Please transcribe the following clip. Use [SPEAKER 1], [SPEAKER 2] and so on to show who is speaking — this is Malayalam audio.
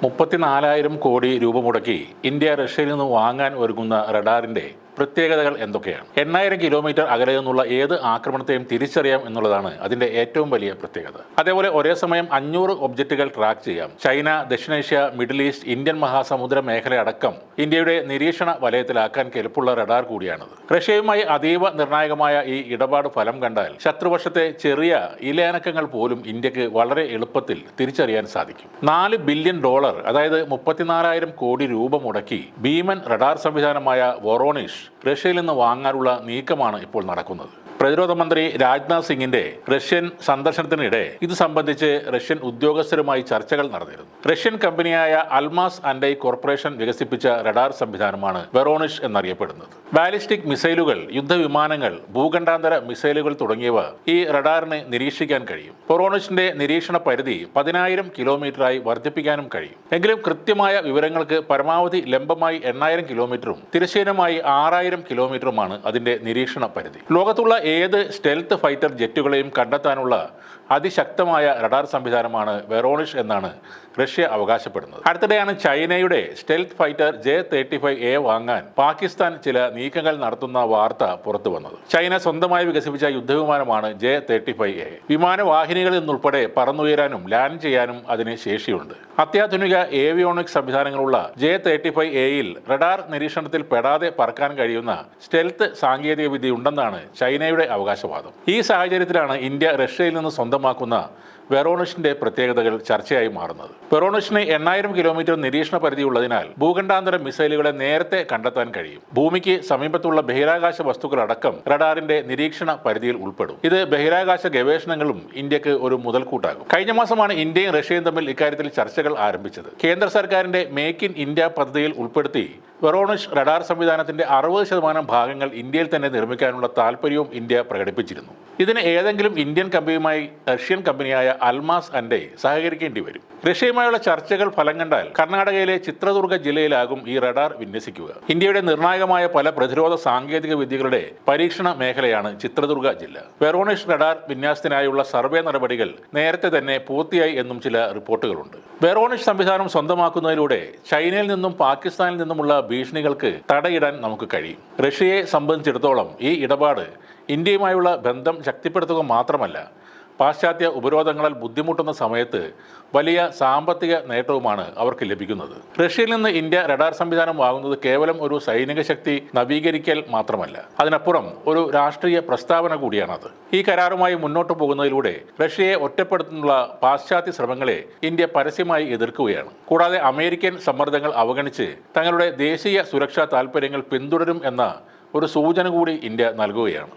[SPEAKER 1] 34,000 കോടി രൂപ മുടക്കി ഇന്ത്യ റഷ്യയിൽ നിന്ന് വാങ്ങാൻ ഒരുങ്ങുന്ന റഡാറിന്റെ പ്രത്യേകതകൾ എന്തൊക്കെയാണ്? 8,000 കിലോമീറ്റർ അകലെ നിന്നുള്ള ഏത് ആക്രമണത്തെയും തിരിച്ചറിയാം എന്നുള്ളതാണ് അതിന്റെ ഏറ്റവും വലിയ പ്രത്യേകത. അതേപോലെ ഒരേ സമയം 500 ഒബ്ജക്റ്റുകൾ ട്രാക്ക് ചെയ്യാം. ചൈന, ദക്ഷിണേഷ്യ, മിഡിൽ ഈസ്റ്റ്, ഇന്ത്യൻ മഹാസമുദ്ര മേഖല അടക്കം ഇന്ത്യയുടെ നിരീക്ഷണ വലയത്തിലാക്കാൻ കെൽപ്പുള്ള റഡാർ കൂടിയാണത്. റഷ്യയുമായി അതീവ നിർണായകമായ ഈ ഇടപാട് ഫലം കണ്ടാൽ ശത്രുപക്ഷത്തെ ചെറിയ ഇലയനക്കങ്ങൾ പോലും ഇന്ത്യക്ക് വളരെ എളുപ്പത്തിൽ തിരിച്ചറിയാൻ സാധിക്കും. $4 ബില്യൺ, അതായത് 34,000 കോടി രൂപ മുടക്കി ഭീമൻ റഡാർ സംവിധാനമായ വൊറോണിഷ് റഷ്യയിൽ നിന്ന് വാങ്ങാനുള്ള നീക്കമാണ് ഇപ്പോൾ നടക്കുന്നത്. പ്രതിരോധ മന്ത്രി രാജ്നാഥ് സിംഗിന്റെ റഷ്യൻ സന്ദർശനത്തിനിടെ ഇത് സംബന്ധിച്ച് റഷ്യൻ ഉദ്യോഗസ്ഥരുമായി ചർച്ചകൾ നടന്നിരുന്നു. റഷ്യൻ കമ്പനിയായ അൽമാസ് ആൻഡൈ കോർപ്പറേഷൻ വികസിപ്പിച്ച റഡാർ സംവിധാനമാണ് വെറോണിഷ് എന്നറിയപ്പെടുന്നത്. ബാലിസ്റ്റിക് മിസൈലുകൾ, യുദ്ധവിമാനങ്ങൾ, ഭൂഖണ്ഡാന്തര മിസൈലുകൾ തുടങ്ങിയവ ഈ റഡാറിന് നിരീക്ഷിക്കാൻ കഴിയും. വെറോണിഷിന്റെ നിരീക്ഷണ പരിധി 10,000 കിലോമീറ്ററായി വർദ്ധിപ്പിക്കാനും കഴിയും. എങ്കിലും കൃത്യമായ വിവരങ്ങൾക്ക് പരമാവധി ലംബമായി 8,000 കിലോമീറ്ററും തിരശ്ചീനമായി 6,000 കിലോമീറ്ററുമാണ് അതിന്റെ നിരീക്ഷണ പരിധി. ലോകത്തുള്ള ഏത് സ്റ്റെൽത്ത് ഫൈറ്റർ ജെറ്റുകളെയും കണ്ടെത്താനുള്ള അതിശക്തമായ റഡാർ സംവിധാനമാണ് വെറോണിഷ് എന്നാണ് റഷ്യ അവകാശപ്പെടുന്നത്. അടുത്തിടെയാണ് ചൈനയുടെ സ്റ്റെൽത്ത് ഫൈറ്റർ J-35A വാങ്ങാൻ പാകിസ്ഥാൻ ചില നീക്കങ്ങൾ നടത്തുന്ന വാർത്ത പുറത്തു വന്നത്. ചൈന സ്വന്തമായി വികസിപ്പിച്ച യുദ്ധവിമാനമാണ് J-35A. വിമാനവാഹിനികളിൽ നിന്നുൾപ്പെടെ പറന്നുയരാനും ലാൻഡ് ചെയ്യാനും അതിന് ശേഷിയുണ്ട്. അത്യാധുനിക ഏവിയോണിക്സ് സംവിധാനങ്ങളുള്ള J-35Aയിൽ റഡാർ നിരീക്ഷണത്തിൽ പെടാതെ പറക്കാൻ കഴിയുന്ന സ്റ്റെൽത്ത് സാങ്കേതിക വിദ്യ ഉണ്ടെന്നാണ് ചൈനയുടെ അവകാശവാദം. ഈ സാഹചര്യത്തിലാണ് ഇന്ത്യ റഷ്യയിൽ നിന്ന് സ്വന്തമാക്കുന്ന വെറോണിഷിന്റെ പ്രത്യേകതകൾ ചർച്ചയായി മാറുന്നത്. വെറോണിഷിന് 8,000 കിലോമീറ്റർ നിരീക്ഷണ പരിധിയുള്ളതിനാൽ ഭൂഖണ്ഡാന്തര മിസൈലുകളെ നേരത്തെ കണ്ടെത്താൻ കഴിയും. ഭൂമിക്ക് സമീപത്തുള്ള ബഹിരാകാശ വസ്തുക്കളടക്കം റഡാറിന്റെ നിരീക്ഷണ പരിധിയിൽ ഉൾപ്പെടും. ഇത് ബഹിരാകാശ ഗവേഷണങ്ങളും ഇന്ത്യക്ക് ഒരു മുതൽക്കൂട്ടാകും. കഴിഞ്ഞ മാസമാണ് ഇന്ത്യയും റഷ്യയും തമ്മിൽ ഇക്കാര്യത്തിൽ ചർച്ചകൾ ആരംഭിച്ചത്. കേന്ദ്ര സർക്കാരിന്റെ മേക്ക് ഇൻ ഇന്ത്യ പദ്ധതിയിൽ ഉൾപ്പെടുത്തി വെറോണിഷ് റഡാർ സംവിധാനത്തിന്റെ 60% ഭാഗങ്ങൾ ഇന്ത്യയിൽ തന്നെ നിർമ്മിക്കാനുള്ള താൽപ്പര്യവും ഇന്ത്യ പ്രകടിപ്പിച്ചിരുന്നു. ഇതിന് ഏതെങ്കിലും ഇന്ത്യൻ കമ്പനിയുമായി റഷ്യൻ കമ്പനിയായ അൽമാസ് ആൻഡൈ സഹകരിക്കേണ്ടി വരും. റഷ്യയുമായുള്ള ചർച്ചകൾ ഫലം കണ്ടാൽ കർണാടകയിലെ ചിത്രദുർഗ ജില്ലയിലാകും ഈ റഡാർ വിന്യസിക്കുക. ഇന്ത്യയുടെ നിർണായകമായ പല പ്രതിരോധ സാങ്കേതിക വിദ്യകളുടെ പരീക്ഷണ മേഖലയാണ് ചിത്രദുർഗ ജില്ല. വെറോണിഷ് റഡാർ വിന്യാസത്തിനായുള്ള സർവേ നടപടികൾ നേരത്തെ തന്നെ പൂർത്തിയായി എന്നും ചില റിപ്പോർട്ടുകളുണ്ട്. വെറോണിഷ് സംവിധാനം സ്വന്തമാക്കുന്നതിലൂടെ ചൈനയിൽ നിന്നും പാകിസ്ഥാനിൽ നിന്നുമുള്ള ഭീഷണികൾക്ക് തടയിടാൻ നമുക്ക് കഴിയും. റഷ്യയെ സംബന്ധിച്ചിടത്തോളം ഈ ഇടപാട് ഇന്ത്യയുമായുള്ള ബന്ധം ശക്തിപ്പെടുത്തുക മാത്രമല്ല, പാശ്ചാത്യ ഉപരോധങ്ങളാൽ ബുദ്ധിമുട്ടുന്ന സമയത്ത് വലിയ സാമ്പത്തിക നേട്ടവുമാണ് അവർക്ക് ലഭിക്കുന്നത്. റഷ്യയിൽ നിന്ന് ഇന്ത്യ റഡാർ സംവിധാനം വാങ്ങുന്നത് കേവലം ഒരു സൈനിക ശക്തി നവീകരിക്കൽ മാത്രമല്ല, അതിനപ്പുറം ഒരു രാഷ്ട്രീയ പ്രസ്താവന കൂടിയാണത്. ഈ കരാറുമായി മുന്നോട്ട് പോകുന്നതിലൂടെ റഷ്യയെ ഒറ്റപ്പെടുത്തുന്നുള്ള പാശ്ചാത്യ ശ്രമങ്ങളെ ഇന്ത്യ പരസ്യമായി എതിർക്കുകയാണ്. കൂടാതെ അമേരിക്കൻ സമ്മർദ്ദങ്ങൾ അവഗണിച്ച് തങ്ങളുടെ ദേശീയ സുരക്ഷാ താൽപ്പര്യങ്ങൾ പിന്തുടരും എന്ന ഒരു സൂചന കൂടി ഇന്ത്യ നൽകുകയാണ്.